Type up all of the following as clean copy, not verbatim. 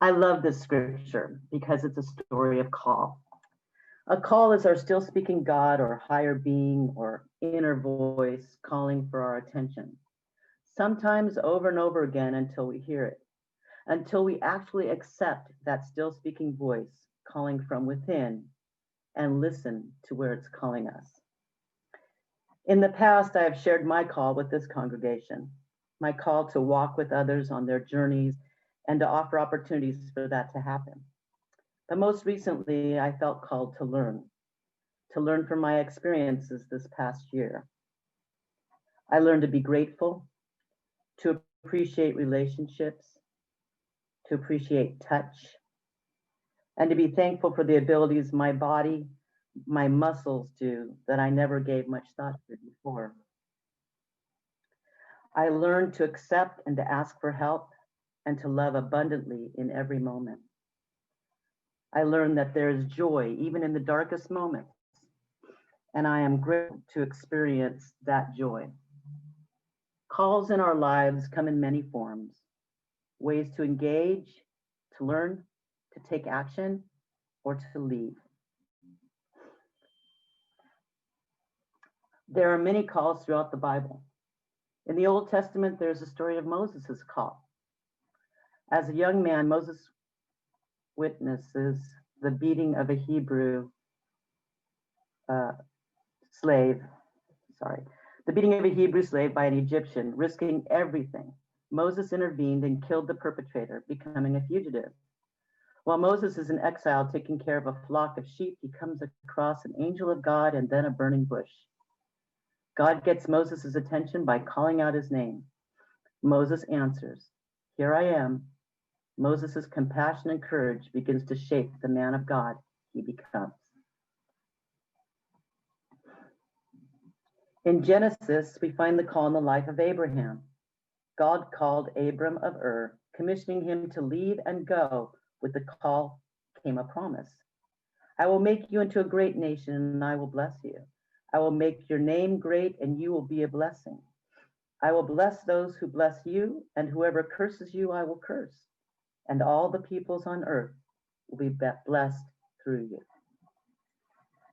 I love this scripture because it's a story of call. A call is our still speaking God or higher being or inner voice calling for our attention, sometimes over and over again until we hear it, until we actually accept that still speaking voice calling from within and listen to where it's calling us. In the past, I have shared my call with this congregation, my call to walk with others on their journeys and to offer opportunities for that to happen. But most recently, I felt called to learn from my experiences this past year. I learned to be grateful, to appreciate relationships, to appreciate touch, and to be thankful for the abilities my body, my muscles do that I never gave much thought to before. I learned to accept and to ask for help and to love abundantly in every moment. I learned that there is joy even in the darkest moments, and I am grateful to experience that joy. Calls in our lives come in many forms, ways to engage, to learn, to take action, or to leave. There are many calls throughout the Bible. In the Old Testament, there's a story of Moses' call. As a young man, Moses witnesses the beating of a Hebrew slave, the beating of a Hebrew slave by an Egyptian, risking everything. Moses intervened and killed the perpetrator, becoming a fugitive. While Moses is in exile taking care of a flock of sheep, he comes across an angel of God and then a burning bush. God gets Moses' attention by calling out his name. Moses answers, "Here I am." Moses' compassion and courage begins to shape the man of God he becomes. In Genesis, we find the call in the life of Abraham. God called Abram of Ur, commissioning him to leave and go. With the call came a promise. "I will make you into a great nation and I will bless you. I will make your name great and you will be a blessing. I will bless those who bless you, and whoever curses you, I will curse. And all the peoples on earth will be blessed through you."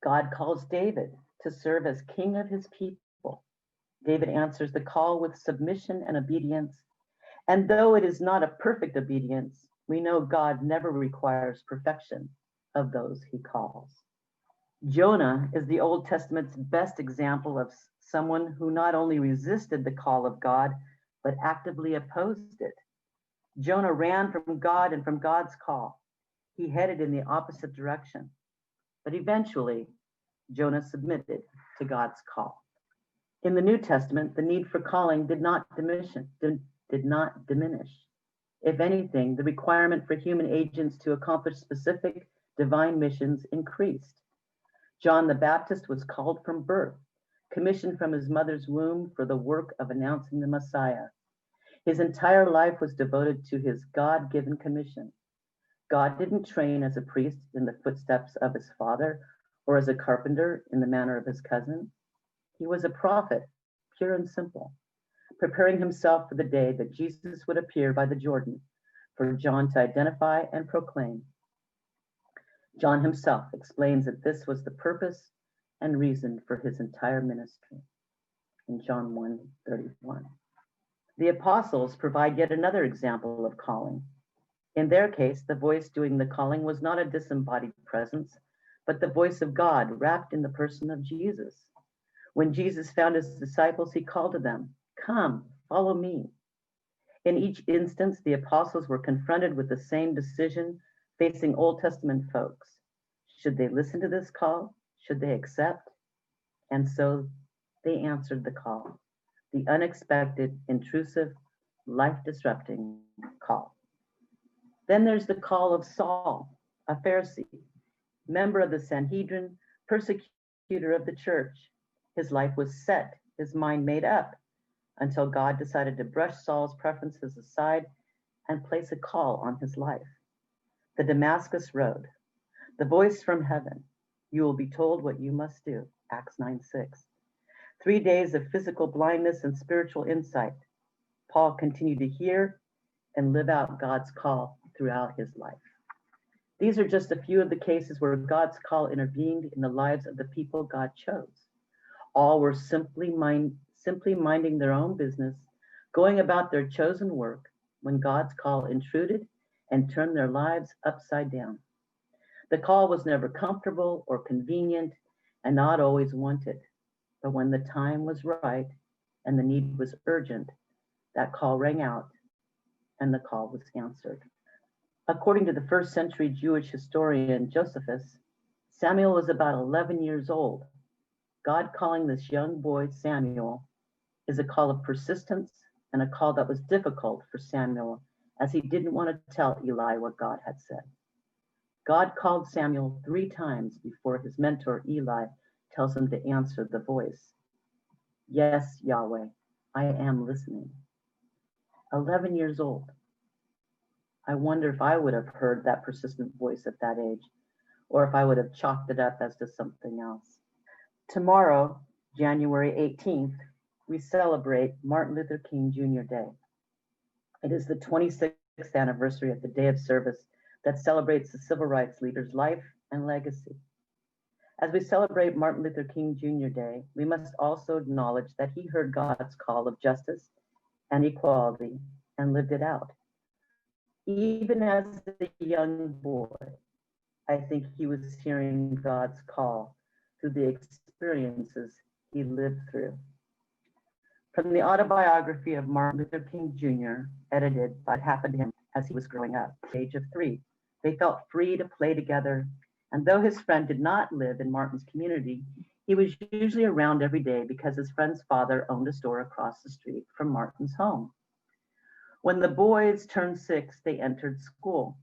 God calls David to serve as king of his people. David answers the call with submission and obedience. And though it is not a perfect obedience, we know God never requires perfection of those he calls. Jonah is the Old Testament's best example of someone who not only resisted the call of God, but actively opposed it. Jonah ran from God and from God's call. He headed in the opposite direction. But eventually, Jonah submitted to God's call. In the New Testament, the need for calling did not diminish. If anything, the requirement for human agents to accomplish specific divine missions increased. John the Baptist was called from birth, commissioned from his mother's womb for the work of announcing the Messiah. His entire life was devoted to his God-given commission. God didn't train as a priest in the footsteps of his father or as a carpenter in the manner of his cousin. He was a prophet, pure and simple, preparing himself for the day that Jesus would appear by the Jordan for John to identify and proclaim. John himself explains that this was the purpose and reason for his entire ministry in John 1:31. The apostles provide yet another example of calling. In their case, the voice doing the calling was not a disembodied presence, but the voice of God wrapped in the person of Jesus. When Jesus found his disciples, he called to them, "Come, follow me." In each instance, the apostles were confronted with the same decision facing Old Testament folks. Should they listen to this call? Should they accept? And so they answered the call, the unexpected, intrusive, life-disrupting call. Then there's the call of Saul, a Pharisee, member of the Sanhedrin, persecutor of the church. His life was set, his mind made up, until God decided to brush Saul's preferences aside and place a call on his life. The Damascus Road, the voice from heaven, "You will be told what you must do," Acts 9:6. 3 days of physical blindness and spiritual insight. Paul continued to hear and live out God's call throughout his life. These are just a few of the cases where God's call intervened in the lives of the people God chose. All were simply minding their own business, going about their chosen work when God's call intruded and turned their lives upside down. The call was never comfortable or convenient and not always wanted. But when the time was right and the need was urgent, that call rang out and the call was answered. According to the first century Jewish historian Josephus, Samuel was about 11 years old. God calling this young boy Samuel is a call of persistence and a call that was difficult for Samuel, as he didn't want to tell Eli what God had said. God called Samuel 3 times before his mentor Eli tells him to answer the voice. Yes, Yahweh, I am listening. 11 years old. I wonder if I would have heard that persistent voice at that age, or if I would have chalked it up as to something else. Tomorrow, January 18th, we celebrate Martin Luther King Jr. Day. It is the 26th anniversary of the day of service that celebrates the civil rights leader's life and legacy. As we celebrate Martin Luther King Jr. Day, we must also acknowledge that he heard God's call of justice and equality and lived it out. Even as a young boy, I think he was hearing God's call through the experiences he lived through. From the autobiography of Martin Luther King Jr., edited by What Happened to Him as he was growing up, at the age of 3, they felt free to play together, and though his friend did not live in Martin's community, he was usually around every day because his friend's father owned a store across the street from Martin's home. When the boys turned 6, they entered school,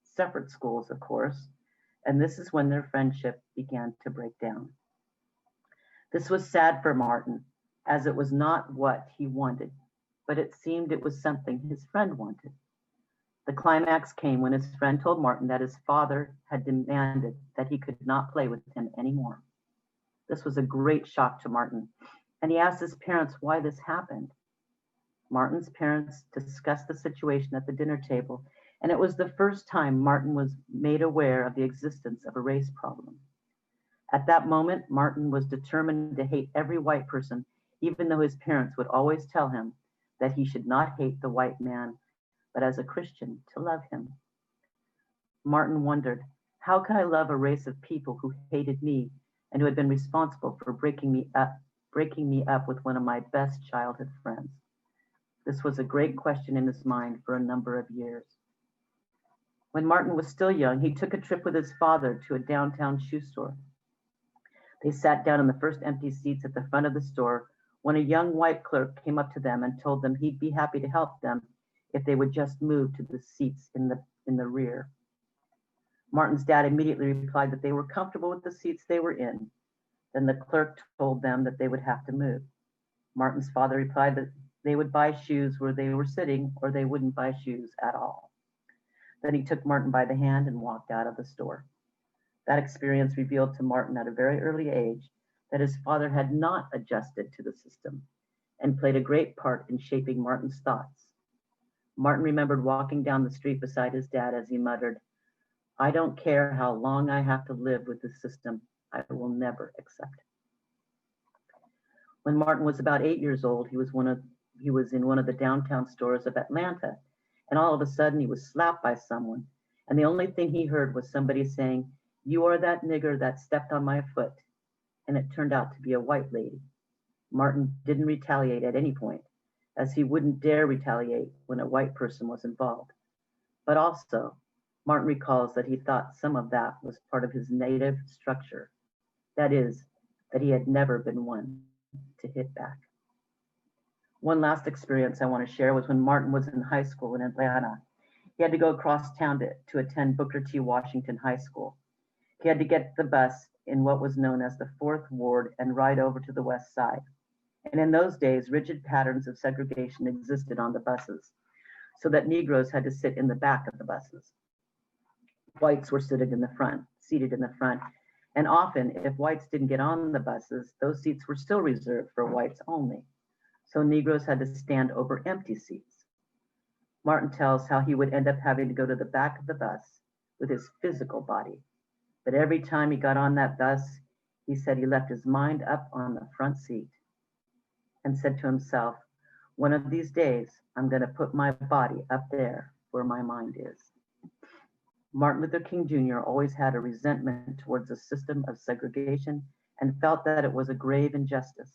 separate schools, of course, and this is when their friendship began to break down. This was sad for Martin, as it was not what he wanted, but it seemed it was something his friend wanted. The climax came when his friend told Martin that his father had demanded that he could not play with him anymore. This was a great shock to Martin, and he asked his parents why this happened. Martin's parents discussed the situation at the dinner table, and it was the first time Martin was made aware of the existence of a race problem. At that moment, Martin was determined to hate every white person, even though his parents would always tell him that he should not hate the white man, but as a Christian, to love him. Martin wondered, how can I love a race of people who hated me and who had been responsible for breaking me up with one of my best childhood friends? This was a great question in his mind for a number of years. When Martin was still young, he took a trip with his father to a downtown shoe store. They sat down in the first empty seats at the front of the store when a young white clerk came up to them and told them he'd be happy to help them if they would just move to the seats in the rear. Martin's dad immediately replied that they were comfortable with the seats they were in. Then the clerk told them that they would have to move. Martin's father replied that they would buy shoes where they were sitting, or they wouldn't buy shoes at all. Then he took Martin by the hand and walked out of the store. That experience revealed to Martin at a very early age that his father had not adjusted to the system and played a great part in shaping Martin's thoughts. Martin remembered walking down the street beside his dad as he muttered, "I don't care how long I have to live with this system, I will never accept it." When Martin was about 8 years old, he was in one of the downtown stores of Atlanta, and all of a sudden he was slapped by someone, and the only thing he heard was somebody saying, "You are that nigger that stepped on my foot," and it turned out to be a white lady. Martin didn't retaliate at any point, as he wouldn't dare retaliate when a white person was involved. But also, Martin recalls that he thought some of that was part of his native structure. That is, that he had never been one to hit back. One last experience I want to share was when Martin was in high school in Atlanta. He had to go across town to attend Booker T. Washington High School. He had to get the bus in what was known as the 4th Ward and ride over to the west side. And in those days, rigid patterns of segregation existed on the buses, so that Negroes had to sit in the back of the buses. Whites were seated in the front, and often, if whites didn't get on the buses, those seats were still reserved for whites only. So Negroes had to stand over empty seats. Martin tells how he would end up having to go to the back of the bus with his physical body. But every time he got on that bus, he said he left his mind up on the front seat and said to himself, one of these days, I'm going to put my body up there where my mind is. Martin Luther King Jr. always had a resentment towards a system of segregation and felt that it was a grave injustice.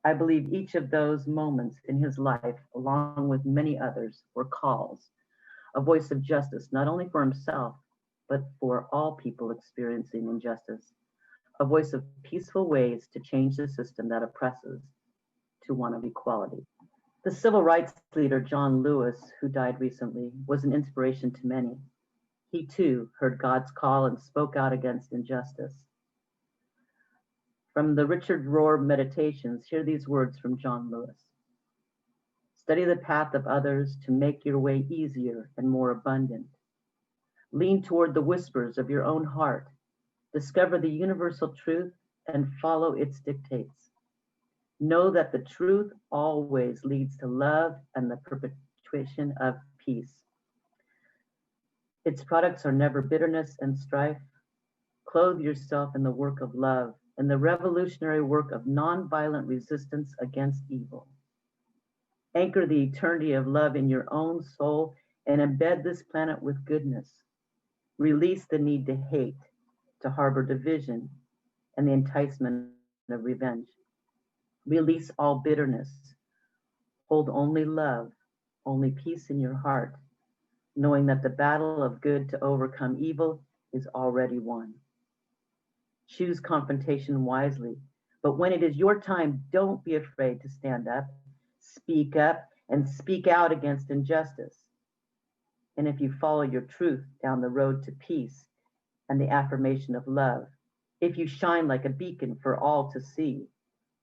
I believe each of those moments in his life, along with many others, were calls, a voice of justice, not only for himself, but for all people experiencing injustice, a voice of peaceful ways to change the system that oppresses to one of equality. The civil rights leader, John Lewis, who died recently, was an inspiration to many. He too heard God's call and spoke out against injustice. From the Richard Rohr Meditations, hear these words from John Lewis. Study the path of others to make your way easier and more abundant. Lean toward the whispers of your own heart. Discover the universal truth and follow its dictates. Know that the truth always leads to love and the perpetuation of peace. Its products are never bitterness and strife. Clothe yourself in the work of love and the revolutionary work of nonviolent resistance against evil. Anchor the eternity of love in your own soul and embed this planet with goodness. Release the need to hate, to harbor division, and the enticement of revenge. Release all bitterness. Hold only love, only peace in your heart, knowing that the battle of good to overcome evil is already won. Choose confrontation wisely, but when it is your time, don't be afraid to stand up, and speak out against injustice. And if you follow your truth down the road to peace and the affirmation of love, if you shine like a beacon for all to see,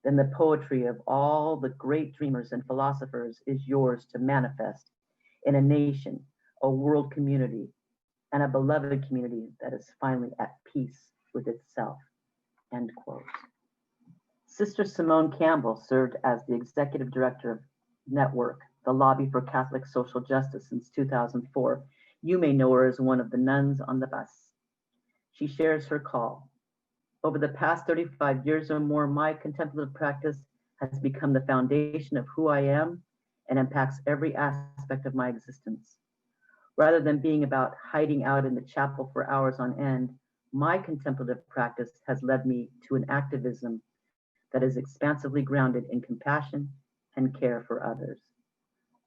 then the poetry of all the great dreamers and philosophers is yours to manifest in a nation, a world community, and a beloved community that is finally at peace with itself, end quote. Sister Simone Campbell served as the executive director of Network, the Lobby for Catholic Social Justice, since 2004. You may know her as one of the nuns on the bus. She shares her call. Over the past 35 years or more, my contemplative practice has become the foundation of who I am and impacts every aspect of my existence. Rather than being about hiding out in the chapel for hours on end, my contemplative practice has led me to an activism that is expansively grounded in compassion and care for others.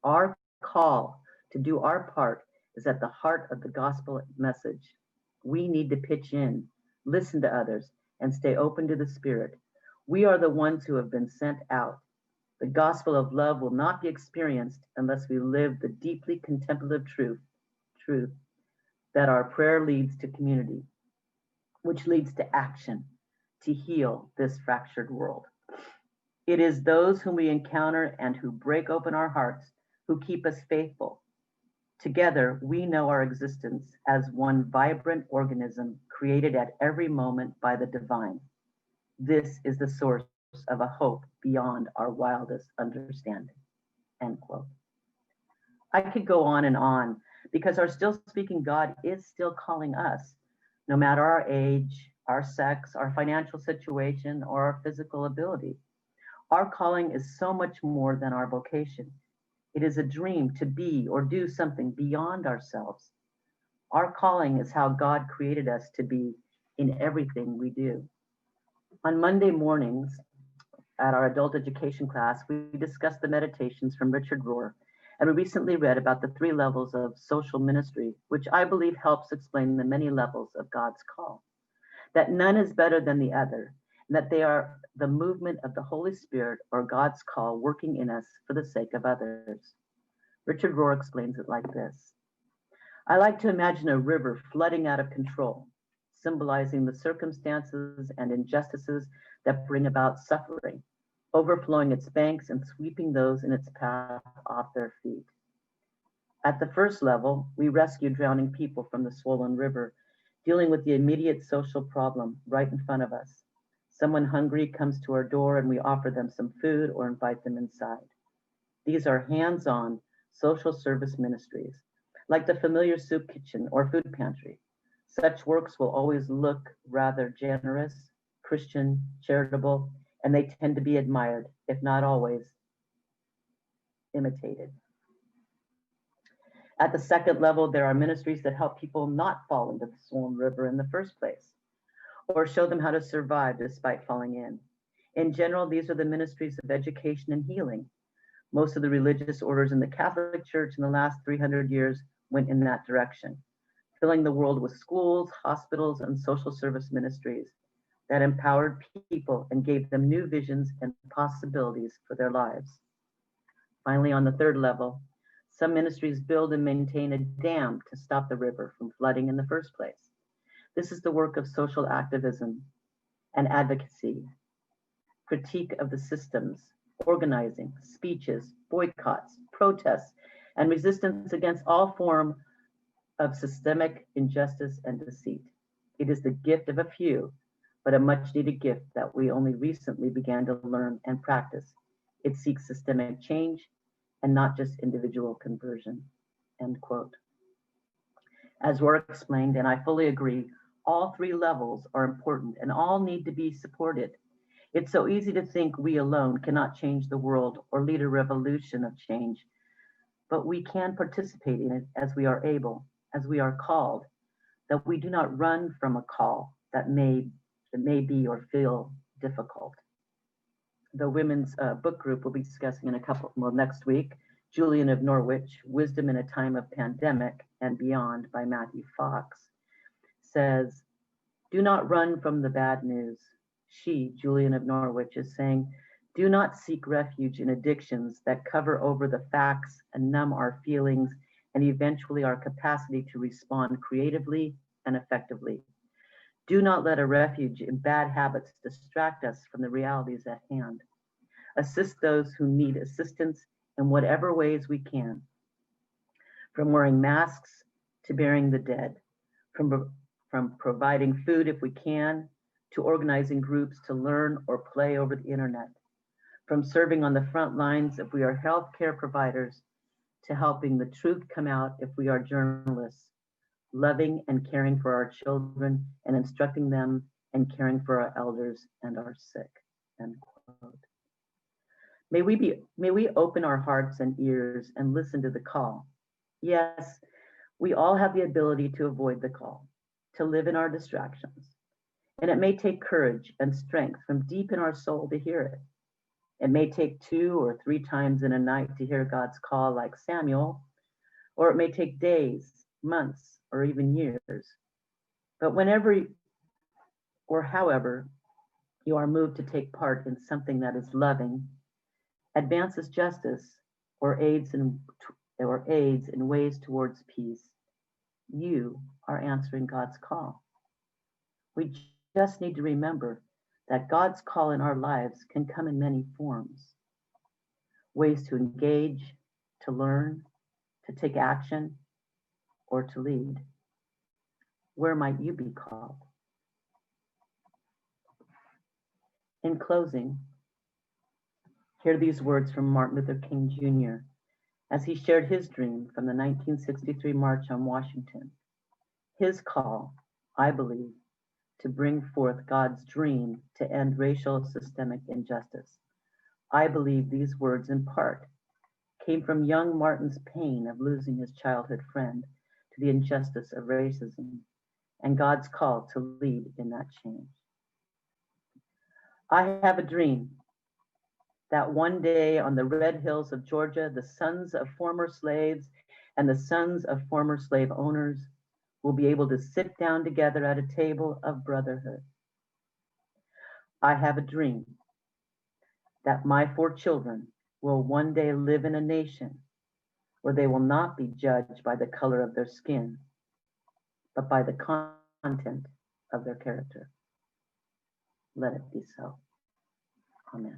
Our call to do our part is at the heart of the gospel message. We need to pitch in, listen to others, and stay open to the Spirit. We are the ones who have been sent out. The gospel of love will not be experienced unless we live the deeply contemplative truth that our prayer leads to community, which leads to action to heal this fractured world. It is those whom we encounter and who break open our hearts who keep us faithful. Together, we know our existence as one vibrant organism created at every moment by the divine. This is the source of a hope beyond our wildest understanding, end quote. I could go on and on because our still speaking God is still calling us, no matter our age, our sex, our financial situation, or our physical ability. Our calling is so much more than our vocation. It is a dream to be or do something beyond ourselves. Our calling is how God created us to be in everything we do. On Monday mornings at our adult education class, we discussed the meditations from Richard Rohr, and we recently read about the 3 levels of social ministry, which I believe helps explain the many levels of God's call. That none is better than the other, and that they are the movement of the Holy Spirit or God's call working in us for the sake of others. Richard Rohr explains it like this. I like to imagine a river flooding out of control, symbolizing the circumstances and injustices that bring about suffering, overflowing its banks and sweeping those in its path off their feet. At the first level, we rescue drowning people from the swollen river, dealing with the immediate social problem right in front of us. Someone hungry comes to our door and we offer them some food or invite them inside. These are hands-on, social service ministries, like the familiar soup kitchen or food pantry. Such works will always look rather generous, Christian, charitable, and they tend to be admired, if not always imitated. At the second level, there are ministries that help people not fall into the swollen river in the first place, or show them how to survive despite falling in. In general, these are the ministries of education and healing. Most of the religious orders in the Catholic Church in the last 300 years went in that direction, filling the world with schools, hospitals, and social service ministries that empowered people and gave them new visions and possibilities for their lives. Finally, on the third level, some ministries build and maintain a dam to stop the river from flooding in the first place. This is the work of social activism and advocacy, critique of the systems, organizing, speeches, boycotts, protests, and resistance against all form of systemic injustice and deceit. It is the gift of a few, but a much needed gift that we only recently began to learn and practice. It seeks systemic change and not just individual conversion, end quote. As Rohr explained, and I fully agree, all three levels are important and all need to be supported. It's so easy to think we alone cannot change the world or lead a revolution of change, but we can participate in it as we are able, as we are called, that we do not run from a call that may be or feel difficult. The women's book group will be discussing next week, Julian of Norwich, Wisdom in a Time of Pandemic and Beyond by Matthew Fox, says, do not run from the bad news. She, Julian of Norwich, is saying, do not seek refuge in addictions that cover over the facts and numb our feelings and eventually our capacity to respond creatively and effectively. Do not let a refuge in bad habits distract us from the realities at hand. Assist those who need assistance in whatever ways we can, from wearing masks to burying the dead, from providing food if we can, to organizing groups to learn or play over the internet, from serving on the front lines if we are healthcare providers, to helping the truth come out if we are journalists, loving and caring for our children and instructing them and caring for our elders and our sick, end quote. May we open our hearts and ears and listen to the call. Yes, we all have the ability to avoid the call, to live in our distractions. And it may take courage and strength from deep in our soul to hear it. It may take 2 or 3 times in a night to hear God's call like Samuel, or it may take days, months, or even years. But whenever or however you are moved to take part in something that is loving, advances justice, or aids in ways towards peace, you are answering God's call. We just need to remember that God's call in our lives can come in many forms. Ways to engage, to learn, to take action, or to lead. Where might you be called? In closing, hear these words from Martin Luther King Jr. as he shared his dream from the 1963 March on Washington. His call, I believe, to bring forth God's dream to end racial systemic injustice. I believe these words in part came from young Martin's pain of losing his childhood friend to the injustice of racism and God's call to lead in that change. I have a dream that one day on the red hills of Georgia, the sons of former slaves and the sons of former slave owners will be able to sit down together at a table of brotherhood. I have a dream that my 4 children will one day live in a nation where they will not be judged by the color of their skin, but by the content of their character. Let it be so. Amen.